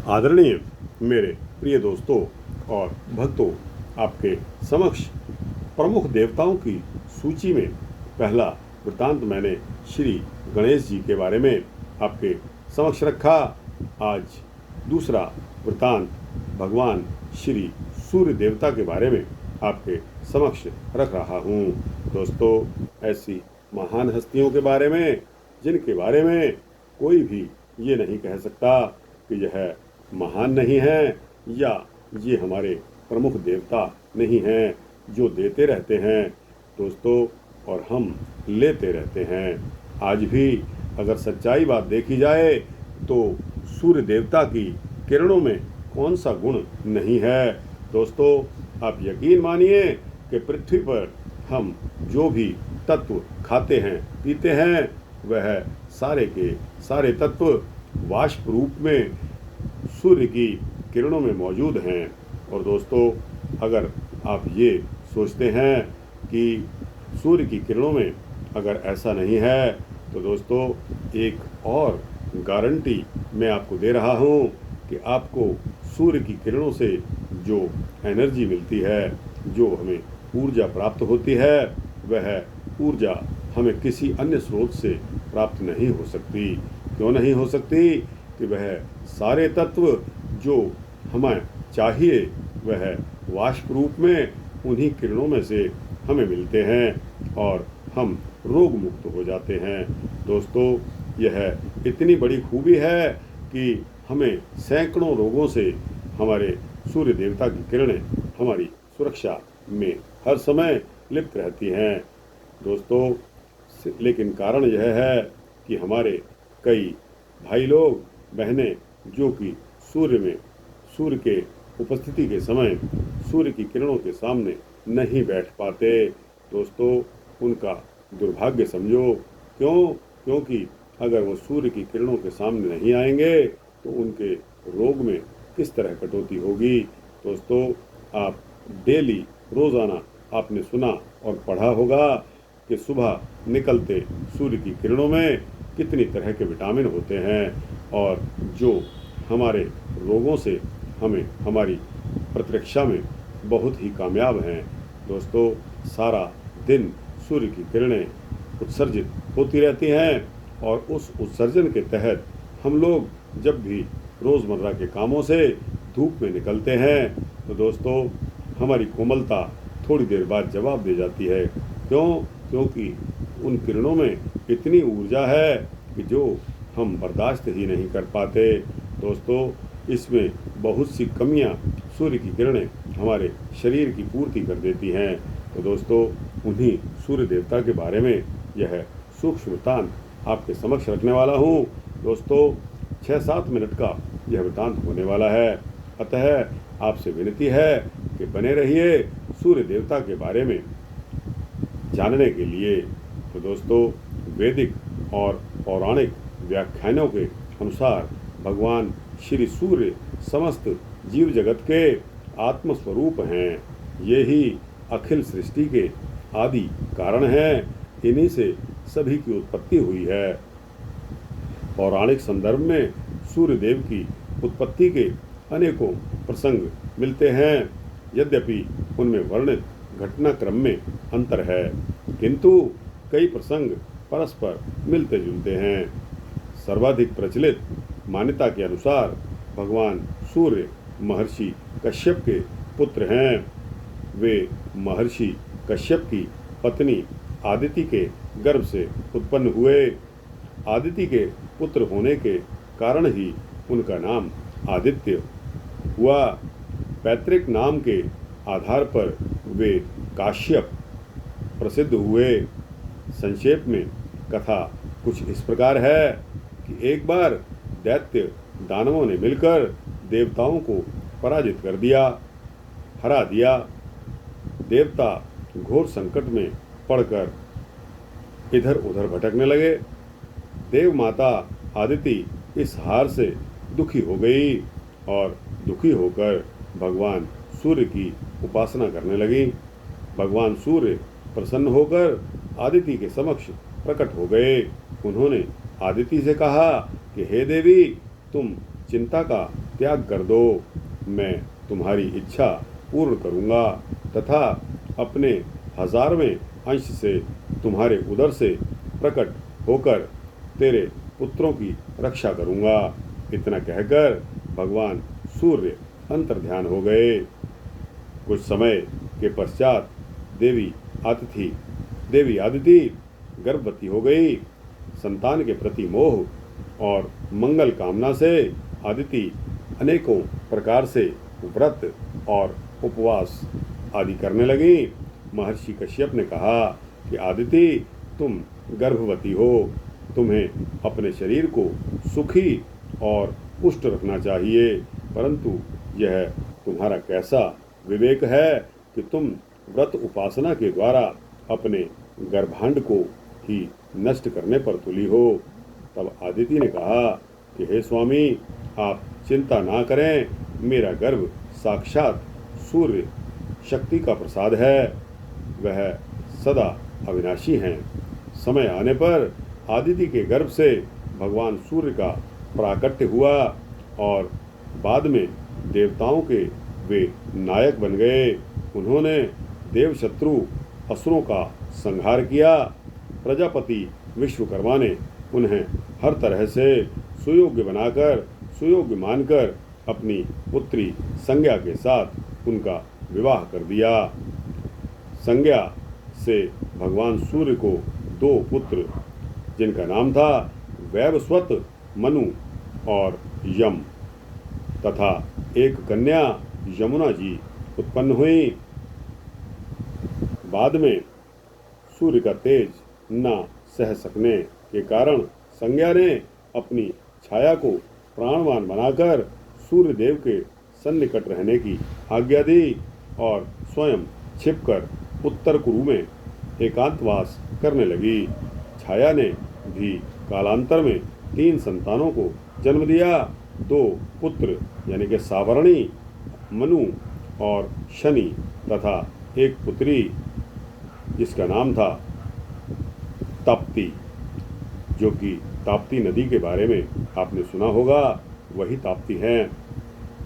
आदरणीय मेरे प्रिय दोस्तों और भक्तों, आपके समक्ष प्रमुख देवताओं की सूची में पहला वृत्तांत मैंने श्री गणेश जी के बारे में आपके समक्ष रखा। आज दूसरा वृत्तांत भगवान श्री सूर्य देवता के बारे में आपके समक्ष रख रहा हूँ। दोस्तों, ऐसी महान हस्तियों के बारे में जिनके बारे में कोई भी ये नहीं कह सकता कि यह महान नहीं है या ये हमारे प्रमुख देवता नहीं हैं, जो देते रहते हैं दोस्तों और हम लेते रहते हैं। आज भी अगर सच्चाई बात देखी जाए तो सूर्य देवता की किरणों में कौन सा गुण नहीं है। दोस्तों, आप यकीन मानिए कि पृथ्वी पर हम जो भी तत्व खाते हैं पीते हैं, वह सारे के सारे तत्व वाष्प रूप में सूर्य की किरणों में मौजूद हैं। और दोस्तों, अगर आप ये सोचते हैं कि सूर्य की किरणों में अगर ऐसा नहीं है तो दोस्तों, एक और गारंटी मैं आपको दे रहा हूँ कि आपको सूर्य की किरणों से जो एनर्जी मिलती है, जो हमें ऊर्जा प्राप्त होती है, वह ऊर्जा हमें किसी अन्य स्रोत से प्राप्त नहीं हो सकती। क्यों नहीं हो सकती? कि वह सारे तत्व जो हमें चाहिए वह वाष्प रूप में उन्हीं किरणों में से हमें मिलते हैं और हम रोग मुक्त हो जाते हैं। दोस्तों, यह इतनी बड़ी खूबी है कि हमें सैकड़ों रोगों से हमारे सूर्य देवता की किरणें हमारी सुरक्षा में हर समय लिप्त रहती हैं। दोस्तों, लेकिन कारण यह है कि हमारे कई भाई लोग बहनें जो कि सूर्य के उपस्थिति के समय सूर्य की किरणों के सामने नहीं बैठ पाते। दोस्तों, उनका दुर्भाग्य समझो। क्योंकि अगर वो सूर्य की किरणों के सामने नहीं आएंगे तो उनके रोग में किस तरह कटौती होगी। दोस्तों, आप डेली रोज़ाना आपने सुना और पढ़ा होगा कि सुबह निकलते सूर्य की किरणों में कितनी तरह के विटामिन होते हैं और जो हमारे रोगों से हमें हमारी प्रतिरक्षा में बहुत ही कामयाब हैं। दोस्तों, सारा दिन सूर्य की किरणें उत्सर्जित होती रहती हैं और उस उत्सर्जन के तहत हम लोग जब भी रोज़मर्रा के कामों से धूप में निकलते हैं तो दोस्तों, हमारी कोमलता थोड़ी देर बाद जवाब दे जाती है। क्योंकि उन किरणों में इतनी ऊर्जा है कि जो हम बर्दाश्त ही नहीं कर पाते। दोस्तों, इसमें बहुत सी कमियां सूर्य की किरणें हमारे शरीर की पूर्ति कर देती हैं। तो दोस्तों, उन्हीं सूर्य देवता के बारे में यह सूक्ष्म वृत्तांत आपके समक्ष रखने वाला हूँ। दोस्तों, 6-7 मिनट का यह वृत्तांत होने वाला है, अतः आपसे विनती है कि बने रहिए सूर्य देवता के बारे में जानने के लिए। तो दोस्तों, वैदिक और पौराणिक व्याख्यानों के अनुसार भगवान श्री सूर्य समस्त जीव जगत के आत्मस्वरूप हैं। ये ही अखिल सृष्टि के आदि कारण हैं। इन्हीं से सभी की उत्पत्ति हुई है। पौराणिक संदर्भ में सूर्य देव की उत्पत्ति के अनेकों प्रसंग मिलते हैं। यद्यपि उनमें वर्णित घटनाक्रम में अंतर है, किंतु कई प्रसंग परस्पर मिलते जुलते हैं। सर्वाधिक प्रचलित मान्यता के अनुसार भगवान सूर्य महर्षि कश्यप के पुत्र हैं। वे महर्षि कश्यप की पत्नी आदिति के गर्भ से उत्पन्न हुए। आदिति के पुत्र होने के कारण ही उनका नाम आदित्य हुआ। पैतृक नाम के आधार पर वे काश्यप प्रसिद्ध हुए। संक्षेप में कथा कुछ इस प्रकार है कि एक बार दैत्य दानवों ने मिलकर देवताओं को पराजित कर दिया, हरा दिया। देवता घोर संकट में पड़कर इधर उधर भटकने लगे। देव माता आदिति इस हार से दुखी हो गई और दुखी होकर भगवान सूर्य की उपासना करने लगी। भगवान सूर्य प्रसन्न होकर आदिति के समक्ष प्रकट हो गए। उन्होंने आदिति से कहा कि हे देवी, तुम चिंता का त्याग कर दो। मैं तुम्हारी इच्छा पूर्ण करूँगा तथा अपने 1000वें अंश से तुम्हारे उदर से प्रकट होकर तेरे पुत्रों की रक्षा करूँगा। इतना कहकर भगवान सूर्य अंतर्ध्यान हो गए। कुछ समय के पश्चात देवी आदिति गर्भवती हो गई। संतान के प्रति मोह और मंगल कामना से आदिति अनेकों प्रकार से व्रत और उपवास आदि करने लगी। महर्षि कश्यप ने कहा कि आदिति, तुम गर्भवती हो, तुम्हें अपने शरीर को सुखी और पुष्ट रखना चाहिए, परंतु यह तुम्हारा कैसा विवेक है कि तुम व्रत उपासना के द्वारा अपने गर्भांड को ही नष्ट करने पर तुली हो। तब आदिति ने कहा कि हे स्वामी, आप चिंता ना करें, मेरा गर्भ साक्षात सूर्य शक्ति का प्रसाद है, वह सदा अविनाशी हैं। समय आने पर आदिति के गर्भ से भगवान सूर्य का प्राकट्य हुआ और बाद में देवताओं के वे नायक बन गए। उन्होंने देवशत्रु असुरों का संहार किया। प्रजापति विश्वकर्मा ने उन्हें हर तरह से सुयोग्य मानकर अपनी पुत्री संज्ञा के साथ उनका विवाह कर दिया। संज्ञा से भगवान सूर्य को 2 पुत्र, जिनका नाम था वैवस्वत मनु और यम, तथा एक कन्या यमुना जी उत्पन्न हुई। बाद में सूर्य का तेज न सह सकने के कारण संज्ञा ने अपनी छाया को प्राणवान बनाकर सूर्य देव के सन्निकट रहने की आज्ञा दी और स्वयं छिपकर उत्तर कुरु में एकांतवास करने लगी। छाया ने भी कालांतर में 3 संतानों को जन्म दिया। 2 पुत्र यानी कि सावरणी मनु और शनि तथा एक पुत्री जिसका नाम था ताप्ती, जो कि ताप्ती नदी के बारे में आपने सुना होगा, वही ताप्ती हैं।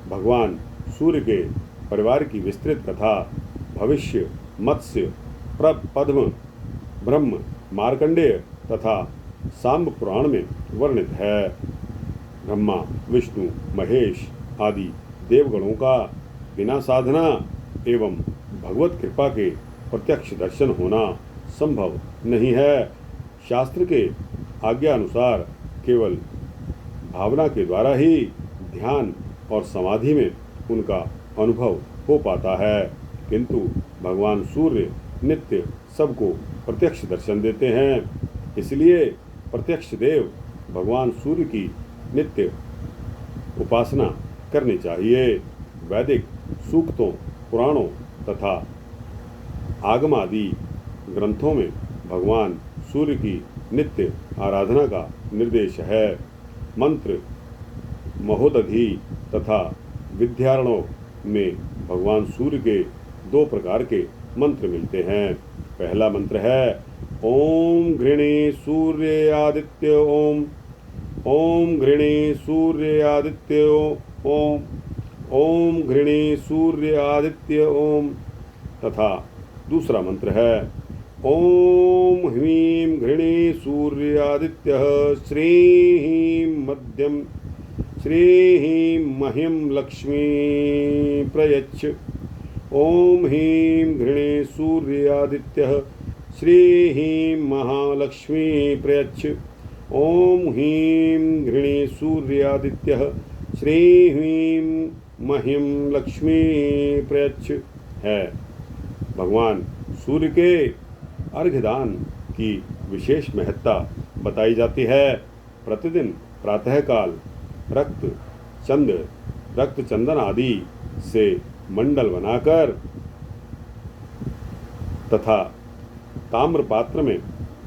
भगवान सूर्य के परिवार की विस्तृत कथा भविष्य, मत्स्य, पद्म, ब्रह्म, मार्कंडेय तथा सांब पुराण में वर्णित है। ब्रह्मा, विष्णु, महेश आदि देवगणों का बिना साधना एवं भगवत कृपा के प्रत्यक्ष दर्शन होना संभव नहीं है। शास्त्र के आज्ञा अनुसार केवल भावना के द्वारा ही ध्यान और समाधि में उनका अनुभव हो पाता है, किंतु भगवान सूर्य नित्य सबको प्रत्यक्ष दर्शन देते हैं। इसलिए प्रत्यक्ष देव भगवान सूर्य की नित्य उपासना करनी चाहिए। वैदिक सूक्तों, पुराणों तथा आगम आदि ग्रंथों में भगवान सूर्य की नित्य आराधना का निर्देश है। मंत्र महोदधि तथा विद्यारणों में भगवान सूर्य के 2 प्रकार के मंत्र मिलते हैं। पहला मंत्र है ओम घृणे सूर्य आदित्य ओम, ओम घृणे सूर्य आदित्य ओम, ओम घृणे सूर्य आदित्य ओम। तथा दूसरा मंत्र है ओम ह्रीं घृणे सूर्य आदित्य श्रीं मध्यम श्रीं मह्यं लक्ष्मी प्रयच्छ। ओम ह्रीं घृणे सूर्य आदित्य श्रीं महालक्ष्मी प्रयच्छ। ओम ह्रीं घृणे सूर्य आदित्य श्रीं मह्यं लक्ष्मी प्रयच्छ है। भगवान सूर्य के अर्घ्यदान की विशेष महत्ता बताई जाती है। प्रतिदिन प्रातःकाल रक्त चंदन आदि से मंडल बनाकर तथा ताम्र पात्र में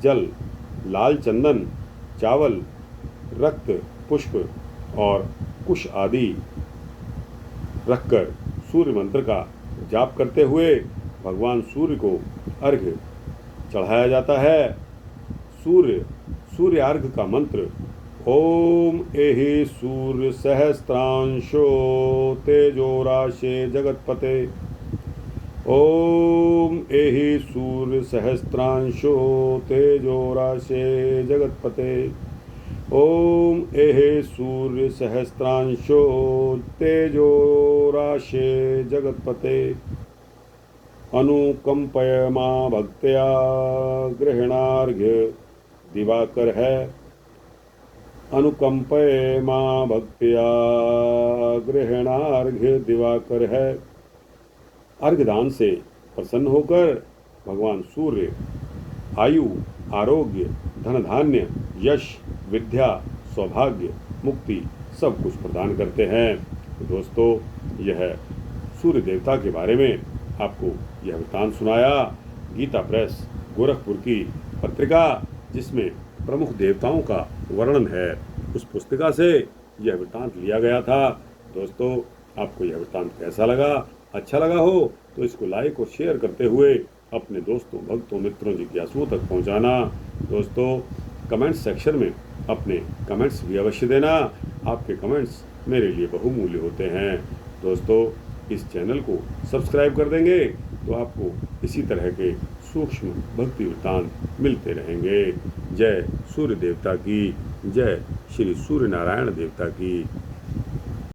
जल, लाल चंदन, चावल, रक्त पुष्प और कुश आदि रखकर सूर्य मंत्र का जाप करते हुए भगवान सूर्य को अर्घ्य चढ़ाया जाता है। सूर्य अर्घ्य का मंत्र ओम एहि सूर्य सहस्त्रांशो तेजो राशे जगतपते। ओम एहि सूर्य सहस्त्रांशो तेजो राशे जगतपते। ओम एहि सूर्य सहस्त्रांशो तेजो राशे जगतपते। अनुकंपय मां भक्त्या गृहणार्घ्य दिवाकर है। अनुकंपय मां भक्त्या गृहणार्घ्य दिवाकर है। अर्घदान से प्रसन्न होकर भगवान सूर्य आयु, आरोग्य, धन धान्य, यश, विद्या, सौभाग्य, मुक्ति सब कुछ प्रदान करते हैं। तो दोस्तों, यह सूर्य देवता के बारे में आपको यह वृत्तांत सुनाया। गीता प्रेस गोरखपुर की पत्रिका, जिसमें प्रमुख देवताओं का वर्णन है, उस पुस्तिका से यह वृत्तांत लिया गया था। दोस्तों, आपको यह वृत्तांत कैसा लगा? अच्छा लगा हो तो इसको लाइक और शेयर करते हुए अपने दोस्तों, भक्तों, मित्रों, जिज्ञासुओं तक पहुंचाना। दोस्तों, कमेंट सेक्शन में अपने कमेंट्स भी अवश्य देना। आपके कमेंट्स मेरे लिए बहुमूल्य होते हैं। दोस्तों, इस चैनल को सब्सक्राइब कर देंगे तो आपको इसी तरह के सूक्ष्म भक्ति वृत्तांत मिलते रहेंगे। जय सूर्य देवता की, जय श्री सूर्य नारायण देवता की